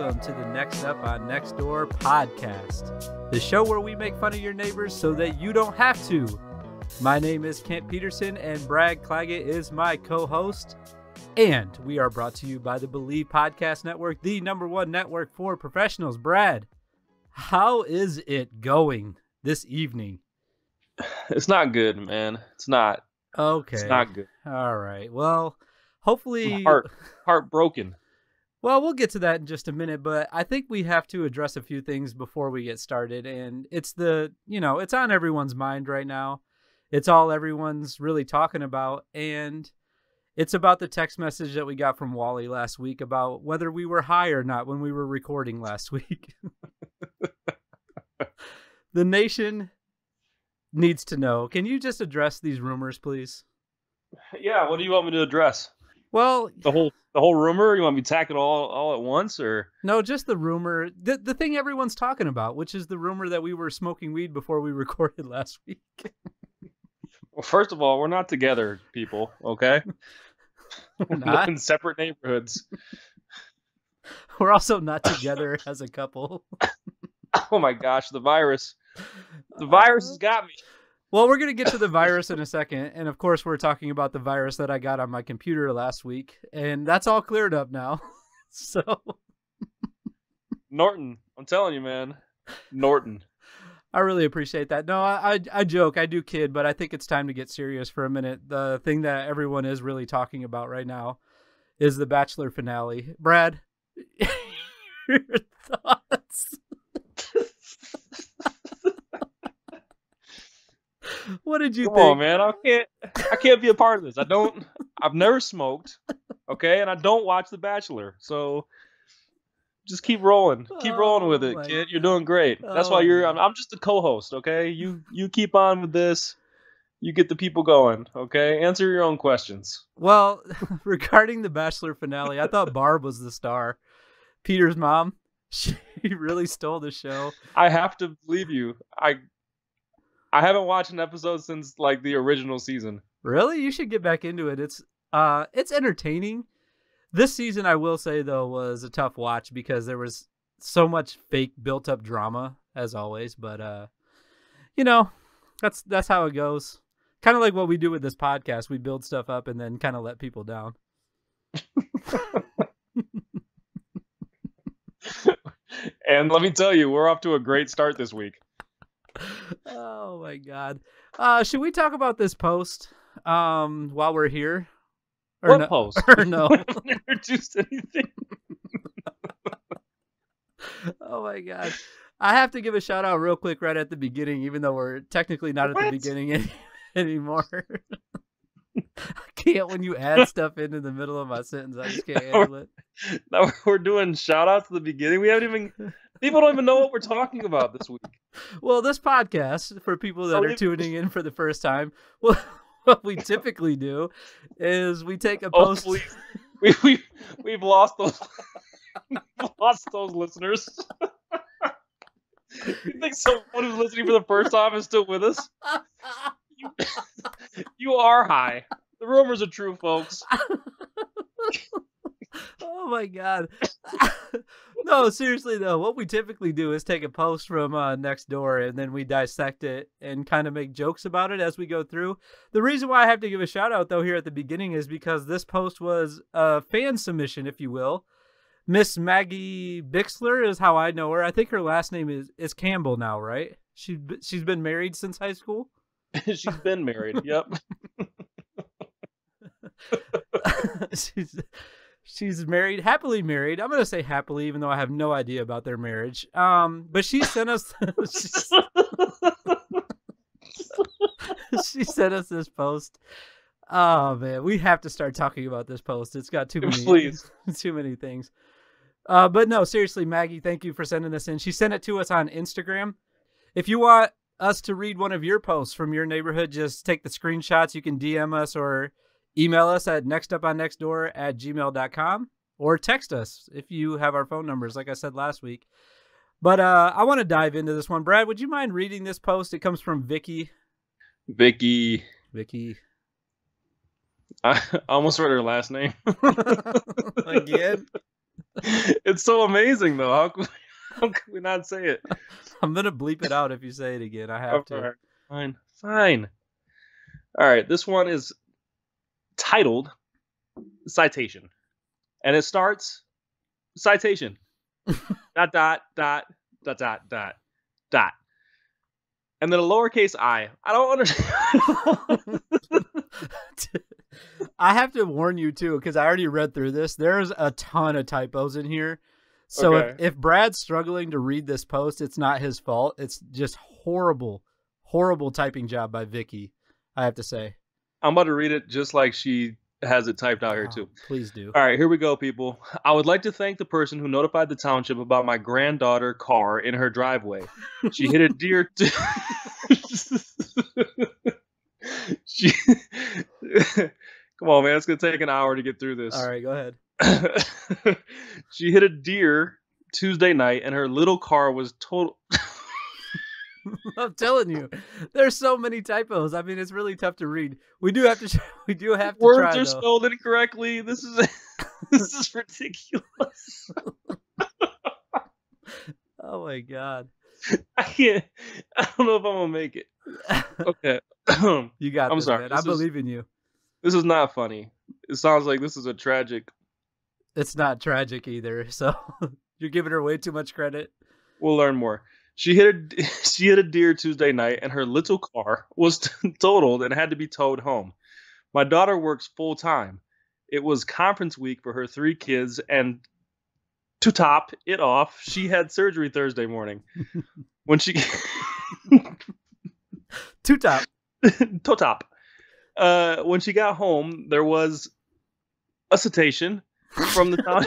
welcome to the Next Up on Next Door podcast, the show where we make fun of your neighbors so that you don't have to. My name is Kent Peterson, and Brad Claggett is my co-host, and we are brought to you by the Believe Podcast Network, the #1 network for professionals. Brad, how is it going this evening? It's not good, man. It's not. Okay. It's not good. All right. Well, hopefully... Heartbroken. Well, we'll get to that in just a minute, but I think we have to address a few things before we get started. And it's it's on everyone's mind right now. It's all everyone's really talking about. And it's about the text message that we got from Wally last week about whether we were high or not when we were recording last week. The nation needs to know. Can you just address these rumors, please? Yeah, what do you want me to address? Well, the whole rumor? You want me to tack it all at once, or no? Just the rumor, the thing everyone's talking about, which is the rumor that we were smoking weed before we recorded last week. Well, first of all, we're not together, people. Okay, we're not in separate neighborhoods. We're also not together as a couple. Oh my gosh, the virus! The virus has got me. Well, we're going to get to the virus in a second. And of course, we're talking about the virus that I got on my computer last week. And that's all cleared up now. So. Norton, I'm telling you, man. Norton. I really appreciate that. No, I joke. I do kid, but I think it's time to get serious for a minute. The thing that everyone is really talking about right now is the Bachelor finale. Brad, your thoughts? What did you think? Come on, man. I can't be a part of this. I've never smoked. Okay. And I don't watch The Bachelor. So just keep rolling. Keep rolling with it, kid. You're doing great. That's why I'm just a co-host. Okay. You keep on with this. You get the people going. Okay. Answer your own questions. Well, regarding the Bachelor finale, I thought Barb was the star. Peter's mom. She really stole the show. I have to believe you. I haven't watched an episode since like the original season. Really? You should get back into it. It's entertaining. This season, I will say though, was a tough watch because there was so much fake built up drama as always, but that's how it goes. Kind of like what we do with this podcast. We build stuff up and then kind of let people down. And let me tell you, we're off to a great start this week. Oh my God. Should we talk about this post while we're here? Or what post? Or no? Introduced anything? Oh my God. I have to give a shout out real quick right at the beginning, even though we're technically not at the beginning anymore. I can't when you add stuff into the middle of my sentence. I just can't handle it. Now we're doing shout outs at the beginning. People don't even know what we're talking about this week. Well, this podcast, for people that are tuning in for the first time, what we typically do is we take a post. We've lost those listeners. You think someone who's listening for the first time is still with us? You are high. The rumors are true, folks. Oh my God. No, seriously though, what we typically do is take a post from Next Door and then we dissect it and kind of make jokes about it as we go through. The reason why I have to give a shout out though here at the beginning is because this post was a fan submission, if you will. Miss Maggie Bixler is how I know her. I think her last name is Campbell now, right? She's been married since high school. She's been married. Yep. She's married, happily married. I'm going to say happily, even though I have no idea about their marriage. But she sent us, she sent us this post. Oh man, we have to start talking about this post. It's got too many things. But no, seriously, Maggie, thank you for sending this in. She sent it to us on Instagram. If you want us to read one of your posts from your neighborhood, just take the screenshots. You can DM us or email us at nextuponnextdoor@gmail.com or text us if you have our phone numbers, like I said last week. But I want to dive into this one. Brad, would you mind reading this post? It comes from Vicky. Vicky. I almost read her last name. Again? It's so amazing, though. How can we not say it? I'm gonna bleep it out if you say it again. I have to. Right. Fine. Fine. All right. This one is titled Citation. And it starts citation. dot, dot, dot, dot, dot, dot, dot. And then a lowercase I. I don't understand. I have to warn you too, because I already read through this. There's a ton of typos in here. So Okay. if Brad's struggling to read this post, it's not his fault. It's just horrible typing job by Vicky, I have to say. I'm about to read it just like she has it typed out here too. Please do. All right, here we go, people. I would like to thank the person who notified the township about my granddaughter car in her driveway. She hit a deer. She. Come on, man. It's gonna take an hour to get through this. All right, go ahead. She hit a deer Tuesday night, and her little car was total. I'm telling you, there's so many typos. I mean, it's really tough to read. We do have to. We do have to. Words try, are spelled incorrectly. This is this is ridiculous. Oh my god. I can't. I don't know if I'm gonna make it. Okay. You got I'm this, sorry. man. I believe in you. This is not funny. It sounds like this is a tragic. It's not tragic either. So you're giving her way too much credit. We'll learn more. She hit a deer Tuesday night, and her little car was totaled and had to be towed home. My daughter works full time. It was conference week for her 3 kids, and to top it off, she had surgery Thursday morning. When she Two top. to top. When she got home, there was a citation from the town.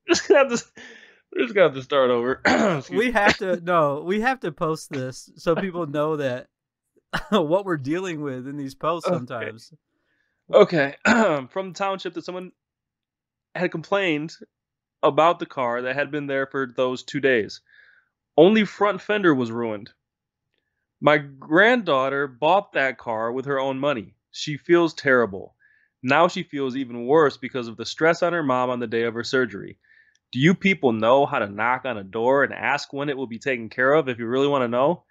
We're just gonna have to start over. We have to post this so people know that what we're dealing with in these posts sometimes. Okay. From the township that someone had complained about the car that had been there for those 2 days. Only front fender was ruined. My granddaughter bought that car with her own money. She feels terrible. Now she feels even worse because of the stress on her mom on the day of her surgery. Do you people know how to knock on a door and ask when it will be taken care of if you really want to know?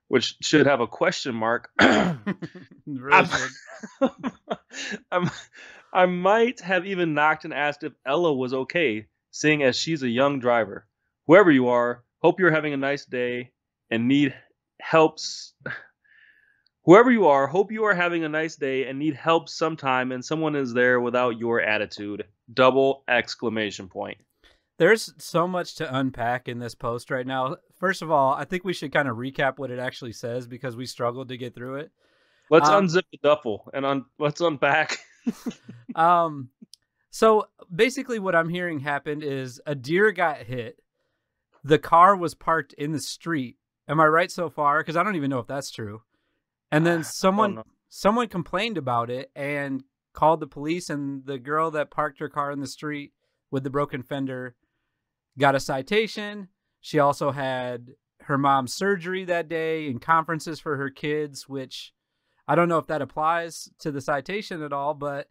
Which should have a question mark. Really I might have even knocked and asked if Ella was okay, seeing as she's a young driver. Whoever you are, hope you're having a nice day and need helps. Whoever you are, hope you are having a nice day and need help sometime, and someone is there without your attitude. Double exclamation point. There's so much to unpack in this post right now. First of all, I think we should kind of recap what it actually says because we struggled to get through it. Let's unzip the duffel and let's unpack. So basically what I'm hearing happened is a deer got hit. The car was parked in the street. Am I right so far? Because I don't even know if that's true. And then someone complained about it and called the police, and the girl that parked her car in the street with the broken fender got a citation. She also had her mom's surgery that day and conferences for her kids, which I don't know if that applies to the citation at all, but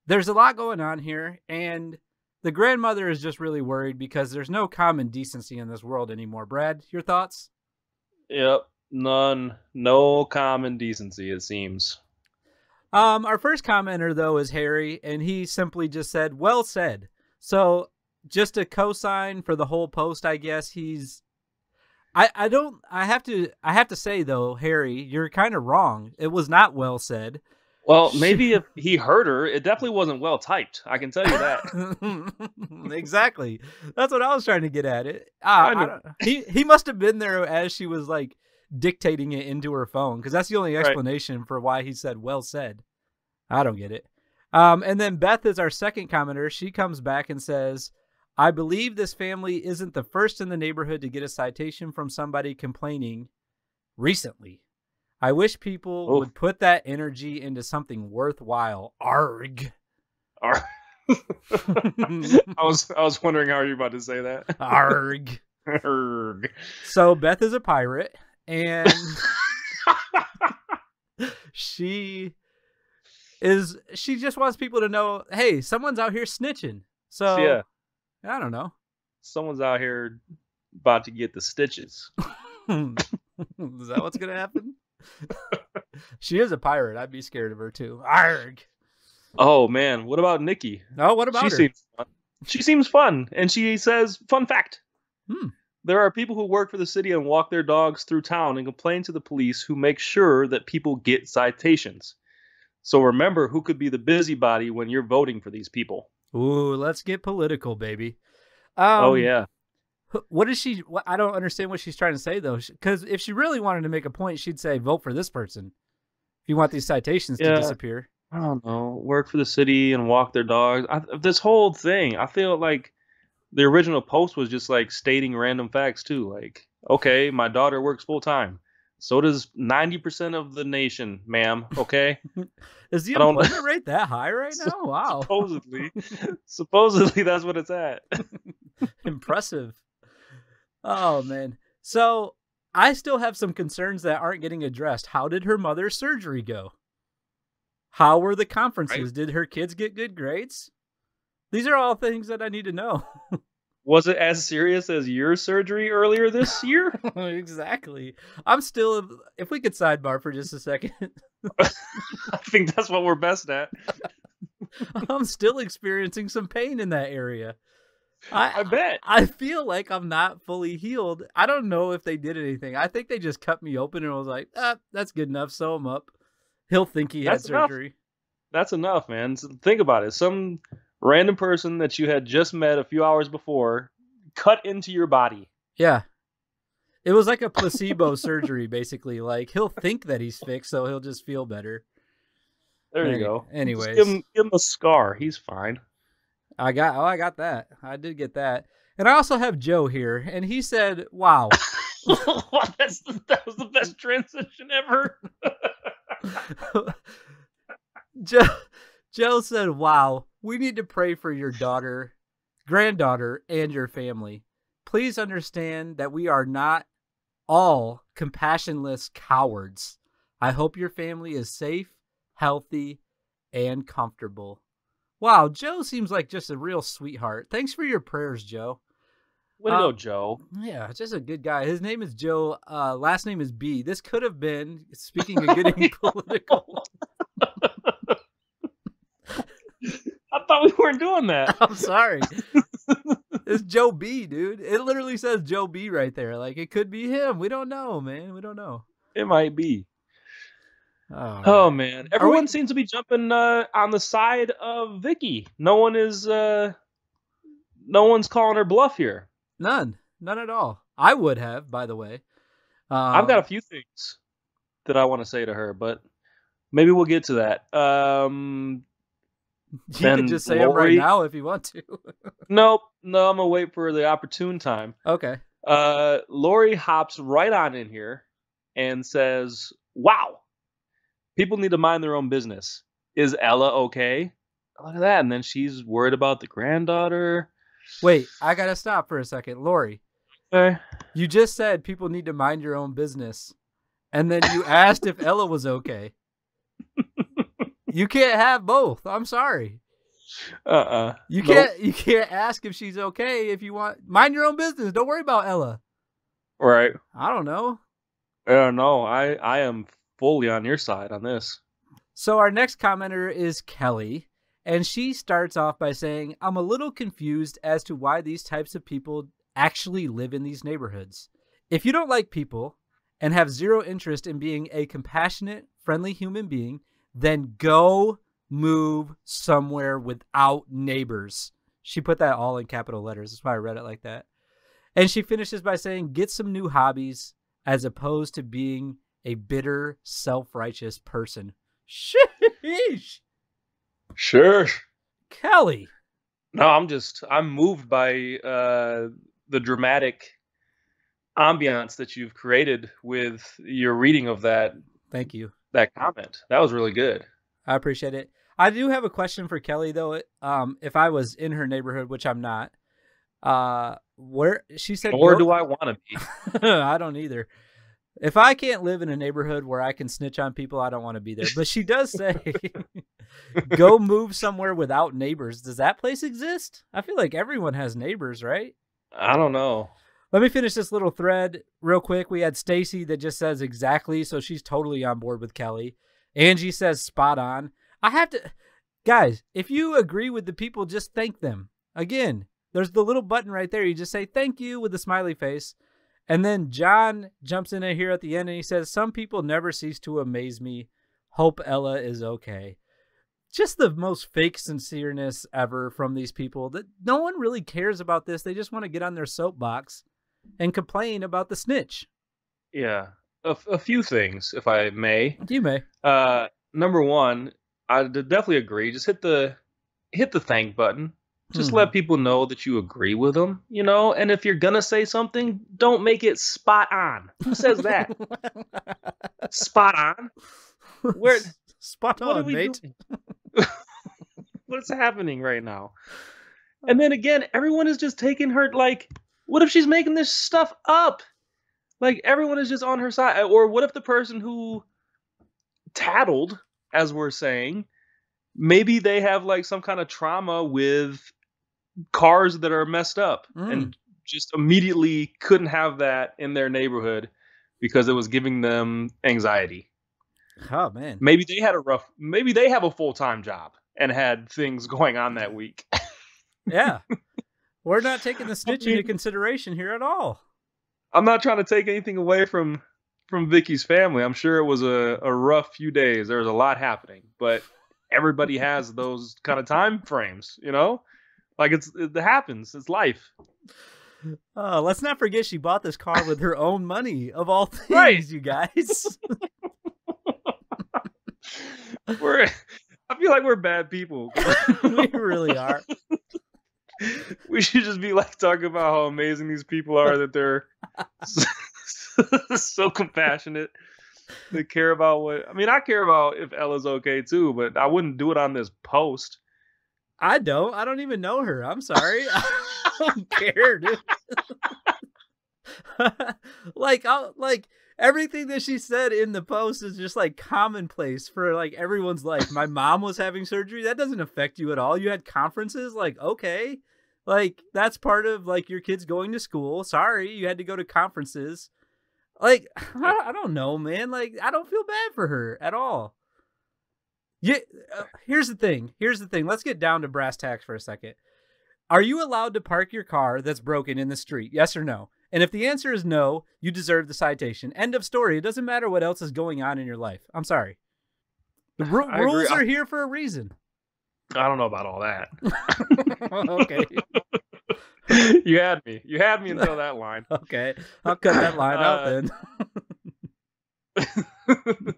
there's a lot going on here. And the grandmother is just really worried because there's no common decency in this world anymore. Brad, your thoughts? Yep. None. No common decency, it seems. Our first commenter, though, is Harry, and he simply just said, well said. So just a cosign for the whole post, I guess. I have to say, though, Harry, you're kind of wrong. It was not well said. Well, maybe if he heard her, it definitely wasn't well typed. I can tell you that. Exactly. That's what I was trying to get at. He must have been there as she was like dictating it into her phone, because that's the only explanation for why he said well said. I don't get it. And then Beth is our second commenter. She comes back and says, I believe this family isn't the first in the neighborhood to get a citation from somebody complaining recently. I wish people would put that energy into something worthwhile. Arg. I was wondering how you were about to say that. Arg. Arg. So Beth is a pirate, and she is she just wants people to know, hey, someone's out here snitching. So Yeah. I don't know. Someone's out here about to get the stitches. Is that what's gonna happen? She is a pirate. I'd be scared of her too. Arg. Oh man, what about Nikki? Oh, what about her? Seems fun. She seems fun, and she says, "Fun fact: Hmm. There are people who work for the city and walk their dogs through town and complain to the police, who make sure that people get citations. So remember who could be the busybody when you're voting for these people." Ooh, let's get political, baby. Oh yeah. What is she? I don't understand what she's trying to say though. Because if she really wanted to make a point, she'd say, "Vote for this person if you want these citations to disappear." I don't know. Work for the city and walk their dogs. This whole thing, I feel like the original post was just like stating random facts too. Like, okay, my daughter works full time. So does 90% of the nation, ma'am. Okay. Is the employment rate that high right now? Wow. Supposedly that's what it's at. Impressive. Oh man. So I still have some concerns that aren't getting addressed. How did her mother's surgery go? How were the conferences? Right. Did her kids get good grades? These are all things that I need to know. Was it as serious as your surgery earlier this year? Exactly. I'm still, if we could sidebar for just a second. I think that's what we're best at. I'm still experiencing some pain in that area. I bet. I feel like I'm not fully healed. I don't know if they did anything. I think they just cut me open and was like, that's good enough. Sew him up. He'll think he had surgery. That's enough, man. So think about it. Some random person that you had just met a few hours before cut into your body. Yeah. It was like a placebo surgery, basically. Like, he'll think that he's fixed, so he'll just feel better. There you go. Anyways. Just give him a scar. He's fine. I got that. I did get that. And I also have Joe here, and he said, wow. That was the best transition ever. Joe said, wow, we need to pray for your daughter, granddaughter, and your family. Please understand that we are not all compassionless cowards. I hope your family is safe, healthy, and comfortable. Wow, Joe seems like just a real sweetheart. Thanks for your prayers, Joe. Way to go, Joe. Yeah, just a good guy. His name is Joe. Last name is B. This could have been, speaking of getting political. I thought we weren't doing that. I'm sorry. It's Joe B, dude. It literally says Joe B right there. Like, it could be him. We don't know, man. We don't know. It might be. Oh man. Everyone seems to be jumping on the side of Vicky. No one's calling her bluff here. None at all. I would have, by the way. I've got a few things that I want to say to her, but maybe we'll get to that. You can just say them right now if you want to. Nope. No, I'm gonna wait for the opportune time. Okay. Lori hops right on in here and says, wow, people need to mind their own business. Is Ella okay? Look at that. And then she's worried about the granddaughter. Wait, I gotta stop for a second. Lori, okay. You just said people need to mind your own business. And then you asked if Ella was okay. You can't have both. I'm sorry. You can't ask if she's okay if you want. Mind your own business. Don't worry about Ella. Right. I don't know. I don't know. I am fully on your side on this. So our next commenter is Kelly, and she starts off by saying, I'm a little confused as to why these types of people actually live in these neighborhoods. If you don't like people and have zero interest in being a compassionate, friendly human being, then go move somewhere without neighbors. She put that all in capital letters. That's why I read it like that. And she finishes by saying, get some new hobbies as opposed to being a bitter, self-righteous person. Sheesh. Sure. Kelly. No, I'm moved by the dramatic ambiance that you've created with your reading of that. Thank you. That comment. That was really good. I appreciate it. I do have a question for Kelly though. If I was in her neighborhood, which I'm not, where she said, or do I want to be? I don't either. If I can't live in a neighborhood where I can snitch on people, I don't want to be there. But she does say, go move somewhere without neighbors. Does that place exist? I feel like everyone has neighbors, right? I don't know. Let me finish this little thread real quick. We had Stacy that just says exactly, so she's totally on board with Kelly. Angie says spot on. I have to, guys, if you agree with the people, just thank them. Again, there's the little button right there. You just say thank you with a smiley face. And then John jumps in here at the end and he says, some people never cease to amaze me. Hope Ella is okay. Just the most fake sincereness ever from these people. That no one really cares about this. They just want to get on their soapbox and complain about the snitch. Yeah. A few things, if I may. You may. Number one, I definitely agree. Just hit the thank button. Just let people know that you agree with them, you know? And if you're going to say something, don't make it spot on. Who says that? Spot on? Where? Spot on, mate. What's happening right now? And then again, everyone is just taking her, like, what if she's making this stuff up? Like, everyone is just on her side. Or what if the person who tattled, as we're saying, maybe they have, like, some kind of trauma with cars that are messed up and just immediately couldn't have that in their neighborhood because it was giving them anxiety. Oh man. Maybe they have a full-time job and had things going on that week. Yeah. We're not taking the snitch into consideration here at all. I'm not trying to take anything away from Vicky's family. I'm sure it was a rough few days. There was a lot happening, but everybody has those kind of time frames, you know? Like it happens. It's life. Let's not forget she bought this car with her own money, of all things, right. You guys. I feel like we're bad people. We really are. We should just be like talking about how amazing these people are, that they're so compassionate. They care about I care about if Ella's okay too, but I wouldn't do it on this post. I don't even know her. I'm sorry. I don't care, dude. like everything that she said in the post is just like commonplace for like everyone's life. My mom was having surgery. That doesn't affect you at all. You had conferences. Like, okay. Like, that's part of like your kids going to school. Sorry, you had to go to conferences. Like, I don't know, man. Like, I don't feel bad for her at all. Yeah. Here's the thing. Let's get down to brass tacks for a second. Are you allowed to park your car that's broken in the street? Yes or no? And if the answer is no, you deserve the citation. End of story. It doesn't matter what else is going on in your life. I'm sorry. The rules are here for a reason. I don't know about all that. Okay. You had me until that line. Okay. I'll cut that line out then.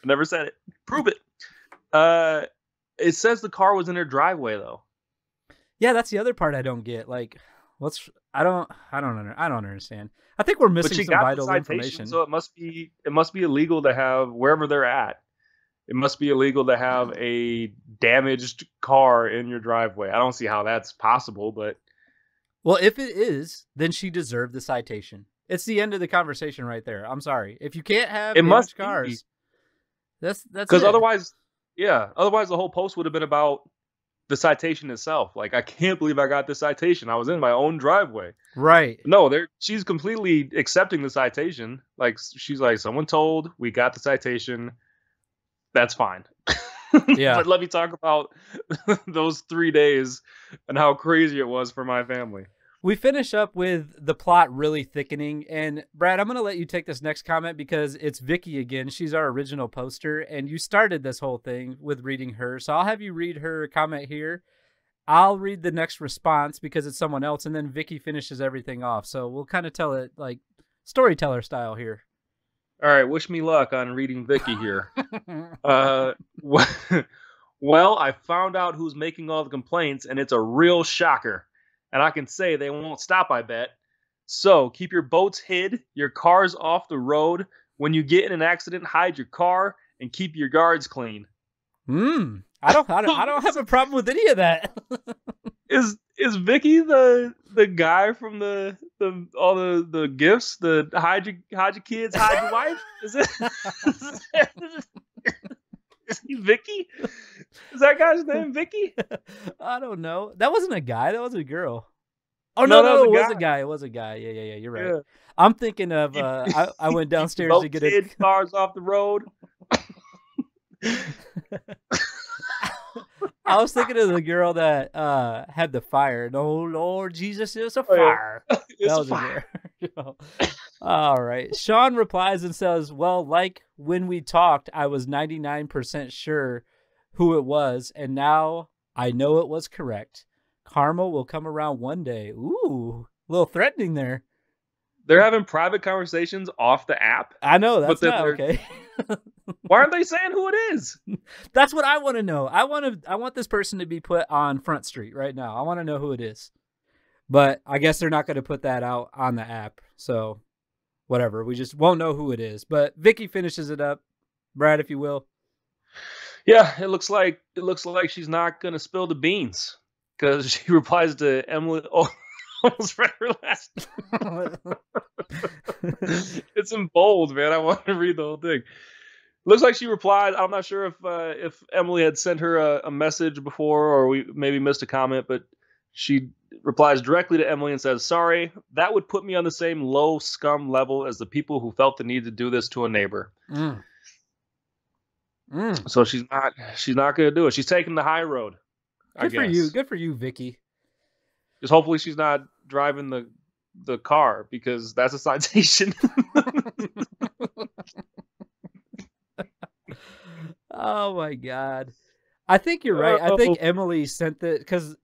Never said it. Prove it. It says the car was in her driveway though. Yeah, that's the other part I don't get. Like, I don't understand. I think we're missing some vital information. So it must be illegal to have, wherever they're at, it must be illegal to have a damaged car in your driveway. I don't see how that's possible, but well, if it is, then she deserved the citation. It's the end of the conversation right there. I'm sorry. If you can't have damaged cars, that's because otherwise the whole post would have been about the citation itself. Like, I can't believe I got this citation. I was in my own driveway. Right. No, she's completely accepting the citation. Like, she's like, someone told, we got the citation. That's fine. Yeah. But let me talk about those 3 days and how crazy it was for my family. We finish up with the plot really thickening. And Brad, I'm going to let you take this next comment because it's Vicky again. She's our original poster, and you started this whole thing with reading her. So I'll have you read her comment here. I'll read the next response because it's someone else, and then Vicky finishes everything off. So we'll kind of tell it like storyteller style here. All right, wish me luck on reading Vicky here. Well, I found out who's making all the complaints, and it's a real shocker. And I can say they won't stop, I bet. So keep your boats hid, your cars off the road. When you get in an accident, hide your car and keep your guards clean. I don't have a problem with any of that. Is Vicky the guy from the all the gifts? The hide your kids, hide your wife? Is it? Is he Vicky? Is that guy's name Vicky? I don't know. That wasn't a guy. That was a girl. Oh No, no, that it was was a a guy. It was a guy. Yeah. You're right. Yeah. I'm thinking of. I went downstairs to Both get kid cars off the road. I was thinking of the girl that had the fire. No, Lord Jesus, it's a Oh, yeah. fire. It's That a was a fire. girl. All right. Sean replies and says, "Well, like when we talked, I was 99% sure who it was, and now I know it was correct. Karma will come around one day." Ooh, a little threatening there. They're having private conversations off the app. I know that's then not they're- okay. Why aren't they saying who it is? That's what I want to know. I want this person to be put on Front Street right now. I want to know who it is. But I guess they're not going to put that out on the app. So whatever. We just won't know who it is. But Vicky finishes it up. Brad, if you will. Yeah, it looks like she's not gonna spill the beans because she replies to Emily. Oh, almost read her last. It's in bold, man. I want to read the whole thing. Looks like she replied. I'm not sure if Emily had sent her a message before, or we maybe missed a comment, but she replies directly to Emily and says, "Sorry, that would put me on the same low scum level as the people who felt the need to do this to a neighbor." So she's not going to do it. She's taking the high road. I Good for guess. you. Good for you, Vicky. Because hopefully she's not driving the car because that's a citation. Oh my God. I think you're right. I think Emily sent it because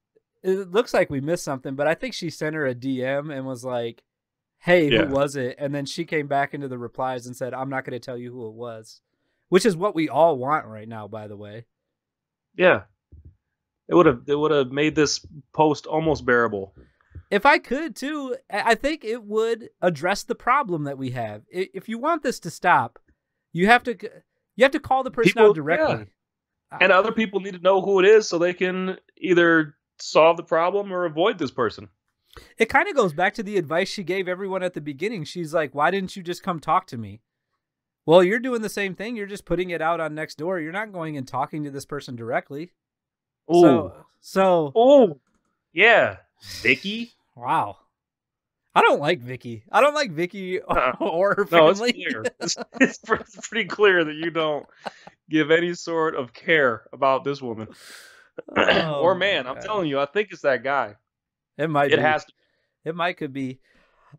it looks like we missed something, but I think she sent her a DM and was like, "Hey, Yeah. who was it?" And then she came back into the replies and said, "I'm not going to tell you who it was," which is what we all want right now, by the way. Yeah. It would have made this post almost bearable. If I could too, I think it would address the problem that we have. If you want this to stop, you have to call the person out directly. Yeah. And other people need to know who it is so they can either solve the problem or avoid this person. It kind of goes back to the advice she gave everyone at the beginning. She's like, "Why didn't you just come talk to me?" Well, you're doing the same thing. You're just putting it out on Nextdoor. You're not going and talking to this person directly. Ooh. So Yeah. Vicky? wow. I don't like Vicky. I don't like Vicky or her No, it's family. clear. It's pretty clear that you don't give any sort of care about this woman. Oh, or man. my I'm God. telling you, I think it's that guy. It might It be. has to. It might could be.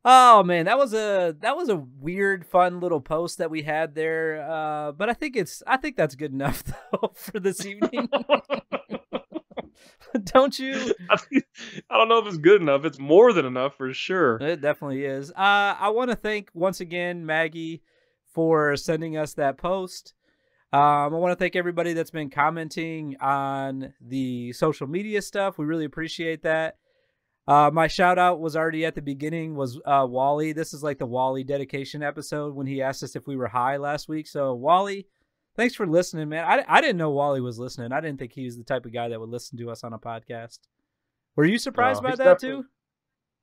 Oh man, that was a weird, fun little post that we had there. But I think that's good enough though for this evening. Don't you? I don't know if it's good enough. It's more than enough for sure. It definitely is. I want to thank once again Maggie for sending us that post. I want to thank everybody that's been commenting on the social media stuff. We really appreciate that. My shout out was already at the beginning, was Wally. This is like the Wally dedication episode when he asked us if we were high last week. So Wally, thanks for listening, man. I didn't know Wally was listening. I didn't think he was the type of guy that would listen to us on a podcast. Were you surprised by he's that too?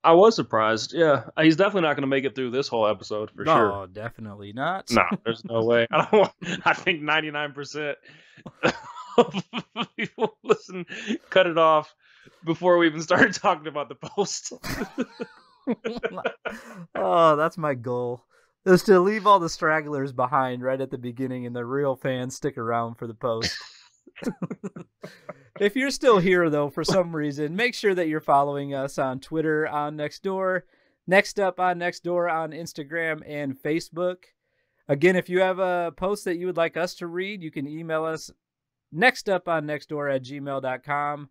I was surprised. Yeah, he's definitely not going to make it through this whole episode for sure. No, definitely not. No, there's no way. I think 99% of people listen, cut it off before we even started talking about the post. Oh, that's my goal. Is to leave all the stragglers behind right at the beginning and the real fans stick around for the post. If you're still here, though, for some reason, make sure that you're following us on Twitter, on Nextdoor, Next Up on Nextdoor, on Instagram and Facebook. Again, if you have a post that you would like us to read, you can email us nextuponnextdoor@gmail.com.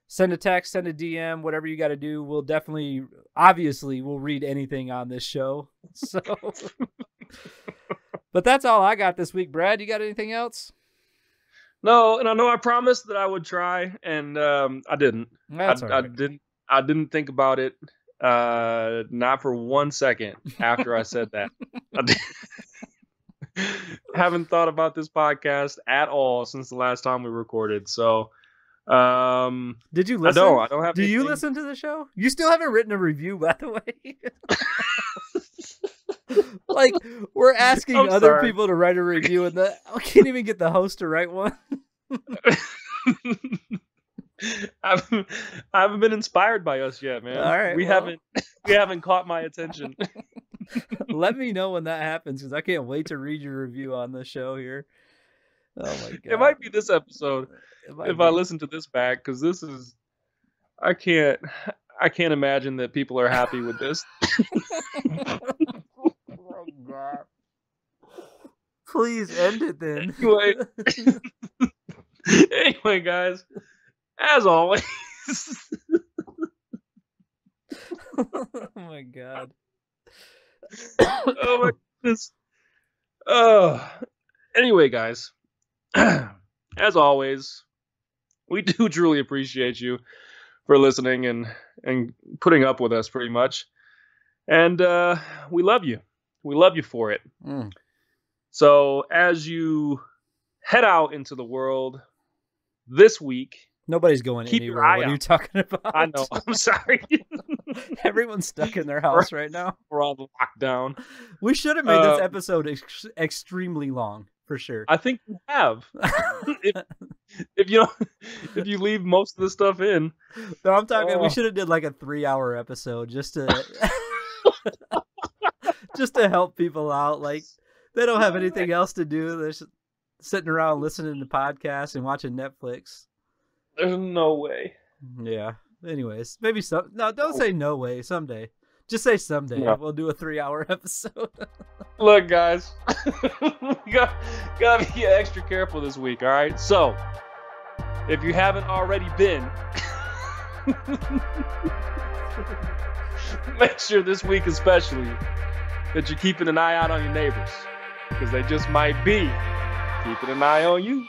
Send a text, send a DM, whatever you got to do. We'll definitely, obviously, we'll read anything on this show. So, but that's all I got this week. Brad, you got anything else? No, and I know I promised that I would try, and I didn't. That's all right. I didn't think about it. Not for 1 second after I said that. Haven't thought about this podcast at all since the last time we recorded. So Did you listen? I don't have. Do you listen to the show? You still haven't written a review, by the way. Like, we're asking other people to write a review, and I can't even get the host to write one. I haven't been inspired by us yet, man. All right, we haven't caught my attention. Let me know when that happens, because I can't wait to read your review on the show here. Oh my god! It might be this episode if I listen to this back, because this is. I can't imagine that people are happy with this. Oh god! Please end it then. Anyway, guys, as always. Oh my god. Oh my goodness. Anyway, guys, as always, we do truly appreciate you for listening and putting up with us pretty much. And we love you. We love you for it. So as you head out into the world this week, nobody's going anywhere. What are you talking about? I know. I'm sorry. Everyone's stuck in their house right now. We're on lockdown. We should have made this episode extremely long, for sure. I think we have. if you leave most of the stuff in. No, I'm talking. We should have did like a 3-hour episode just to just to help people out. Like, they don't have anything else to do. They're just sitting around listening to podcasts and watching Netflix. There's no way. Yeah. Anyways, maybe some. No, don't say no way. Someday. Just say someday. No. We'll do a 3-hour episode. Look, guys. We gotta be extra careful this week, all right? So, if you haven't already been, make sure this week especially that you're keeping an eye out on your neighbors, because they just might be keeping an eye on you.